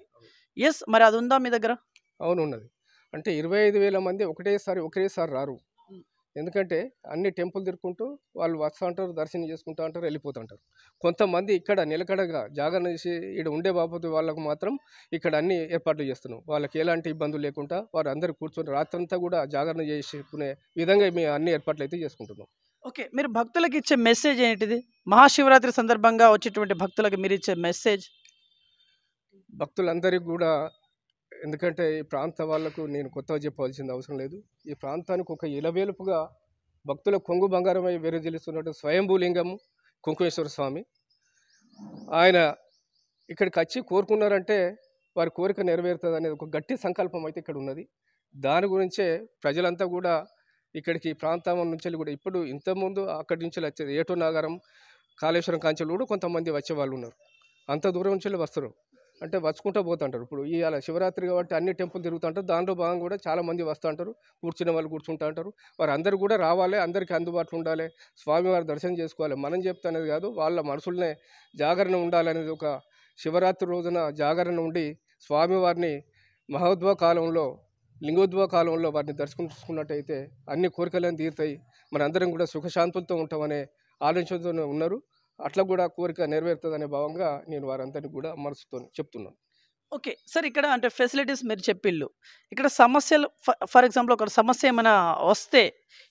Speaker 2: యెస్. మరి అది ఉందా మీ దగ్గర?
Speaker 1: అవును ఉన్నది. అంటే 25,000 మంది ఒకేసారి రారు.
Speaker 2: హ్మ్.
Speaker 1: ఎందుకంటే అన్ని టెంపుల్ తిరుక్కుంటూ వాళ్ళు వస్తా ఉంటారు, దర్శనం చేసుకుంటా ఉంటారు, వెళ్ళిపోతుంటారు. కొంతమంది ఇక్కడ నిలకడగా జాగరణ చేసి ఈడ ఉండే బాపతి వాళ్ళకు మాత్రం ఇక్కడ అన్ని ఏర్పాట్లు చేస్తున్నాం. వాళ్ళకి ఎలాంటి ఇబ్బందులు లేకుండా వారు అందరూ కూర్చొని రాత్రంతా కూడా జాగరణ చేసుకునే విధంగా మేము అన్ని ఏర్పాట్లు అయితే చేసుకుంటున్నాం.
Speaker 2: ఓకే. మీరు భక్తులకు ఇచ్చే మెసేజ్ ఏంటిది? మహాశివరాత్రి సందర్భంగా వచ్చేటువంటి భక్తులకు మీరిచ్చే మెసేజ్?
Speaker 1: భక్తులందరికీ కూడా, ఎందుకంటే ఈ ప్రాంత వాళ్ళకు నేను కొత్తగా చెప్పవలసిన అవసరం లేదు. ఈ ప్రాంతానికి ఒక ఇలవేలుపుగా భక్తుల కొంగు బంగారమై విరజిల్లుతున్నట్టు స్వయంభూలింగం కుంకుమేశ్వర స్వామి. ఆయన ఇక్కడికి వచ్చి కోరుకున్నారంటే వారి కోరిక నెరవేరుతుంది అనేది ఒక గట్టి సంకల్పం అయితే ఇక్కడ ఉన్నది. దాని గురించే ప్రజలంతా కూడా ఇక్కడికి ఈ ప్రాంతం నుంచి కూడా ఇప్పుడు ఇంతకుముందు అక్కడి నుంచి వచ్చేది ఏటో నాగారం, కాళేశ్వరం కాంచెలు కూడా కొంతమంది వచ్చే వాళ్ళు ఉన్నారు. అంత దూరం నుంచి వస్తారు, అంటే వచ్చుకుంటూ పోతుంటారు. ఇప్పుడు ఇవాళ శివరాత్రి కాబట్టి అన్ని టెంపుల్ తిరుగుతుంటారు. దాంట్లో భాగంగా కూడా చాలామంది వస్తూ ఉంటారు, కూర్చునే వాళ్ళు కూర్చుంటూ ఉంటారు. వారు అందరూ కూడా రావాలి, అందరికీ అందుబాటులో ఉండాలి, స్వామివారి దర్శనం చేసుకోవాలి. మనం చెప్తానేది కాదు, వాళ్ళ మనసులనే జాగరణ ఉండాలనేది. ఒక శివరాత్రి రోజున జాగరణ ఉండి స్వామివారిని మహోద్భవ కాలంలో, లింగోద్భవ కాలంలో వారిని దర్శించుకున్నట్టయితే అన్ని కోరికలను తీరుతాయి, మనందరం కూడా సుఖశాంతులతో ఉంటామనే ఆలోచనతో ఉన్నారు. అట్లా కూడా కోరిక నెరవేరుతుందనే భావంగా నేను వారందరినీ కూడా మనసుతో చెప్తున్నాను.
Speaker 2: ఓకే. సార్ ఇక్కడ అంటే ఫెసిలిటీస్ మీరు చెప్పిల్లు. ఇక్కడ సమస్యలు ఫర్ ఎగ్జాంపుల్ ఒక సమస్య ఏమైనా వస్తే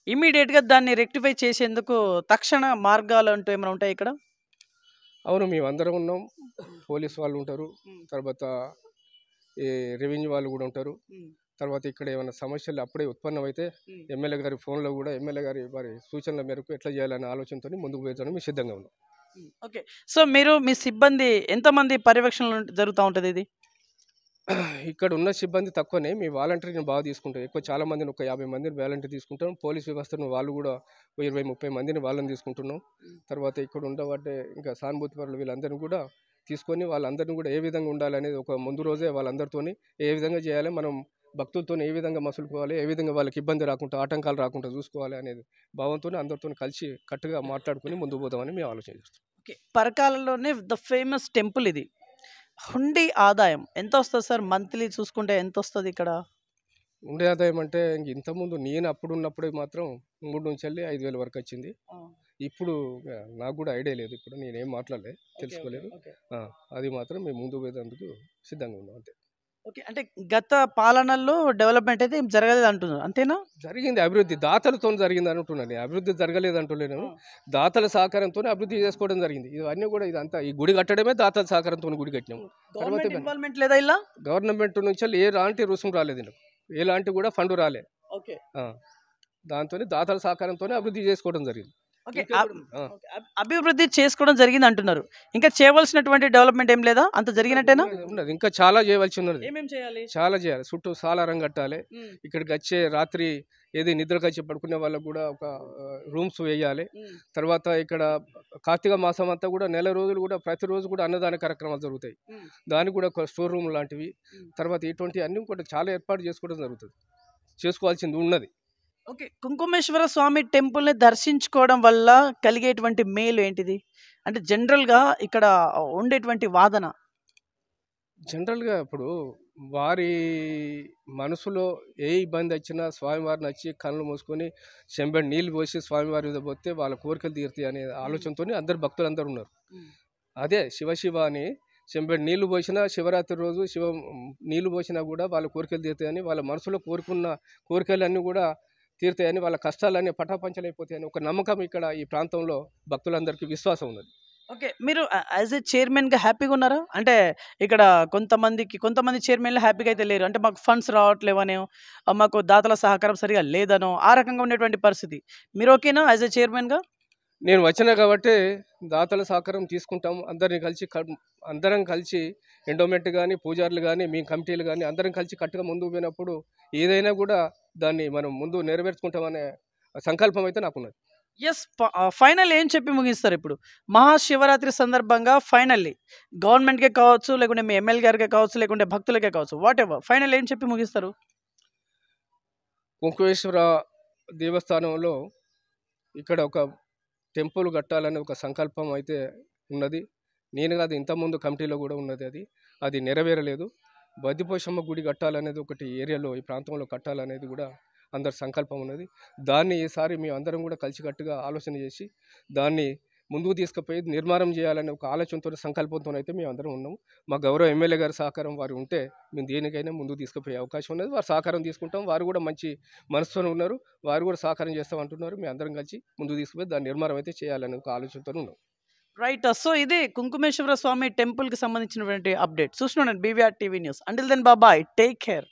Speaker 2: ఇమ్మీడియేట్‌గా దాన్ని రెక్టిఫై చేసేందుకు తక్షణ మార్గాలు అంటూ ఏమైనా ఉంటాయా ఇక్కడ?
Speaker 1: అవును, మేమందరం ఉన్నాం. పోలీస్ వాళ్ళు ఉంటారు,
Speaker 2: హ్మ్.
Speaker 1: తర్వాత ఈ రెవెన్యూ వాళ్ళు కూడా ఉంటారు.
Speaker 2: హ్మ్.
Speaker 1: తర్వాత ఇక్కడ ఏమైనా సమస్యలు అప్పుడే ఉత్పన్నమైతే
Speaker 2: హ్మ్.
Speaker 1: ఎమ్మెల్యే గారి ఫోన్లో కూడా ఎమ్మెల్యే గారి వారి సూచనల మేరకు ఎట్లా చేయాలనే ఆలోచనతో ముందుకు పోయేదానికి మేము సిద్ధంగా ఉన్నాం.
Speaker 2: ఓకే. సో మీరు మీ సిబ్బంది ఎంతమంది పర్యవేక్షణలో జరుగుతా ఉంటది ఇది?
Speaker 1: ఇక్కడ ఉన్న సిబ్బంది తక్కువనే, మీ వాలంటీర్ని బాగా తీసుకుంటాం. ఎక్కువ చాలా మందిని, ఒక 50 మందిని వాలంటీర్ తీసుకుంటాం. పోలీస్ వ్యవస్థను వాళ్ళు కూడా 20-30 మందిని వాళ్ళని తీసుకుంటున్నాం. తర్వాత ఇక్కడ ఉండబట్టే ఇంకా సానుభూతి పరులు వీళ్ళందరినీ కూడా తీసుకొని వాళ్ళందరినీ కూడా ఏ విధంగా ఉండాలనేది ఒక ముందు రోజే వాళ్ళందరితోని ఏ విధంగా చేయాలి, మనం భక్తులతో ఏ విధంగా మసులుకోవాలి, ఏ విధంగా వాళ్ళకి ఇబ్బంది రాకుండా, ఆటంకాలు రాకుండా చూసుకోవాలి అనేది భావంతో అందరితో కలిసి కట్టుగా మాట్లాడుకొని ముందుకు పోదామని మేము ఆలోచన చేస్తాం.
Speaker 2: ఓకే. పరకాలలోనే ద ఫేమస్ టెంపుల్ ఇది. హుండీ ఆదాయం ఎంత వస్తది సార్? మంత్లీ చూసుకుంటే ఎంత వస్తది ఇక్కడ?
Speaker 1: ఉండే ఆదాయం అంటే ఇంతకుముందు నేను అప్పుడు ఉన్నప్పుడే మాత్రం 3 నుంచి వెళ్ళి 5,000 వరకు వచ్చింది. ఇప్పుడు నాకు కూడా ఐడియా లేదు, ఇప్పుడు నేనేం మాట్లాడలేదు, తెలుసుకోలేదు. అది మాత్రం మేము ముందు పోయేందుకు సిద్ధంగా ఉన్నాం అంతే.
Speaker 2: ఓకే. అంటే గత పాలనలో డెవలప్‌మెంట్ అయితే ఏం జరగలేదు అంటున్నారు. అంతేనా?
Speaker 1: జరిగింది అభివృద్ధి, దాతలతో జరిగింది అంటున్నాను. అభివృద్ధి జరగలేదు అంటున్నాను. దాతల సహకారంతో అభివృద్ధి చేసుకోవడం జరిగింది. ఇవన్నీ కూడా ఇదంతా ఈ గుడి కట్టడమే దాతల సహకారంతో గుడి కట్టినాము.
Speaker 2: గవర్నమెంట్ ఇన్వాల్వ్‌మెంట్ లేదా ఇలా?
Speaker 1: గవర్నమెంట్ నుంచి ఎలాంటి రుసుము రాలేదు, నాకు ఎలాంటి కూడా ఫండ్ రాలే.
Speaker 2: ఓకే.
Speaker 1: దాంతో దాతల సహకారంతోనే అభివృద్ధి చేసుకోవడం జరిగింది.
Speaker 2: ఓకే. అభివృద్ధి చేసుకోవడం జరిగింది అంటున్నారు. ఇంకా చేయవలసినటువంటి డెవలప్‌మెంట్ ఏం లేదా? అంత జరిగినట్టేనా?
Speaker 1: ఉన్నది, ఇంకా చాలా చేయవలసి ఉన్నది,
Speaker 2: ఏమేం చేయాలి?
Speaker 1: చాలా చేయాలి. చుట్టూ సాలారం కట్టాలి. ఇక్కడికి వచ్చే రాత్రి ఏది నిద్రకు వచ్చి పడుకునే వాళ్ళకు కూడా ఒక రూమ్స్ వేయాలి. తర్వాత ఇక్కడ కార్తీక మాసం అంతా కూడా నెల రోజులు కూడా ప్రతిరోజు కూడా అన్నదాన కార్యక్రమాలు జరుగుతాయి. దానికి కూడా ఒక స్టోర్ రూమ్ లాంటివి, తర్వాత ఇటువంటి అన్ని కూడా చాలా ఏర్పాటు చేసుకోవడం జరుగుతుంది, చేసుకోవాల్సింది ఉన్నది.
Speaker 2: ఓకే. కుంకుమేశ్వర స్వామి టెంపుల్‌ని దర్శించుకోవడం వల్ల కలిగేటువంటి మేలు ఏంటిది? అంటే జనరల్‌గా ఇక్కడ ఉండేటువంటి వాదన.
Speaker 1: జనరల్గా ఇప్పుడు వారి మనసులో ఏ ఇబ్బంది వచ్చినా స్వామివారిని వచ్చి కళ్ళు మూసుకొని చెంబెడు నీళ్ళు పోసి స్వామివారి మీద పోతే వాళ్ళ కోరికలు తీరుతాయి అనే ఆలోచనతో అందరు భక్తులందరూ ఉన్నారు. అదే శివ అని చెంబెడు నీళ్లు పోసినా, శివరాత్రి రోజు నీళ్లు పోసినా కూడా వాళ్ళ కోరికలు తీరుతాయని, వాళ్ళ మనసులో కోరుకున్న కోరికలన్నీ కూడా తీరుతాయని, వాళ్ళ కష్టాలన్నీ పటాపంచలైపోతాయని ఒక నమ్మకం ఇక్కడ ఈ ప్రాంతంలో భక్తులందరికీ విశ్వాసం ఉన్నది.
Speaker 2: ఓకే. మీరు యాజ్ ఎ చైర్మన్‌గా హ్యాపీగా ఉన్నారా? అంటే ఇక్కడ కొంతమంది చైర్మన్‌లు హ్యాపీగా అయితే లేరు. అంటే మాకు ఫండ్స్ రావట్లేవనో, మాకు దాతల సహకారం సరిగా లేదనో, ఆ రకంగా ఉండేటువంటి పరిస్థితి. మీరు ఓకేనా యాజ్ ఎ చైర్మన్‌గా?
Speaker 1: నేను వచ్చినా కాబట్టి దాతల సహకారం తీసుకుంటాం. అందరం కలిసి ఎండోమెంట్ కానీ, పూజారులు కానీ, మీ కమిటీలు కానీ అందరం కలిసి కట్టుగా ముందుకు పోయినప్పుడు ఏదైనా కూడా దాన్ని మనం ముందు నెరవేర్చుకుంటామనే సంకల్పం అయితే నాకున్నది.
Speaker 2: ఎస్, ఫైనల్ ఏం చెప్పి ముగిస్తారు ఇప్పుడు? మహాశివరాత్రి సందర్భంగా ఫైనల్లీ గవర్నమెంట్‌కే కావచ్చు, లేకుంటే మీ ఎమ్మెల్యే గారికే కావచ్చు, లేకుంటే భక్తులకే కావచ్చు, వాటెవర్ ఫైనల్ ఏం చెప్పి ముగిస్తారు?
Speaker 1: కుంకుమేశ్వర దేవస్థానంలో ఇక్కడ ఒక టెంపుల్ కట్టాలని ఒక సంకల్పం అయితే ఉన్నది. నేను కాదు, ఇంతకుముందు కమిటీలో కూడా ఉన్నది. అది నెరవేరలేదు. బద్దిపోషమ్మ గుడి కట్టాలనేది ఒకటి ఏరియాలో ఈ ప్రాంతంలో కట్టాలనేది కూడా అందరి సంకల్పం ఉన్నది. దాన్ని ఈసారి మేము అందరం కూడా కలిసికట్టుగా ఆలోచన చేసి దాన్ని ముందుకు తీసుకుపోయి నిర్మాణం చేయాలనే ఒక ఆలోచనతో సంకల్పంతో అయితే మేము అందరం ఉన్నాము. మా గౌరవ ఎమ్మెల్యే గారి సహకారం వారు ఉంటే మేము దేనికైనా ముందుకు తీసుకుపోయే అవకాశం ఉన్నది. వారు సహకారం తీసుకుంటాం. వారు కూడా మంచి మనసుతో ఉన్నారు. వారు కూడా సహకారం చేస్తాం అంటున్నారు. మేము అందరం కలిసి ముందుకు తీసుకుపోయి దాని నిర్మాణం అయితే చేయాలనే ఒక ఆలోచనతో ఉన్నాం.
Speaker 2: రైట్. సో ఇది కుంకుమేశ్వర స్వామి టెంపుల్కి సంబంధించినటువంటి అప్డేట్. చూస్తున్నాను BVR TV news. Until then bye bye, take care.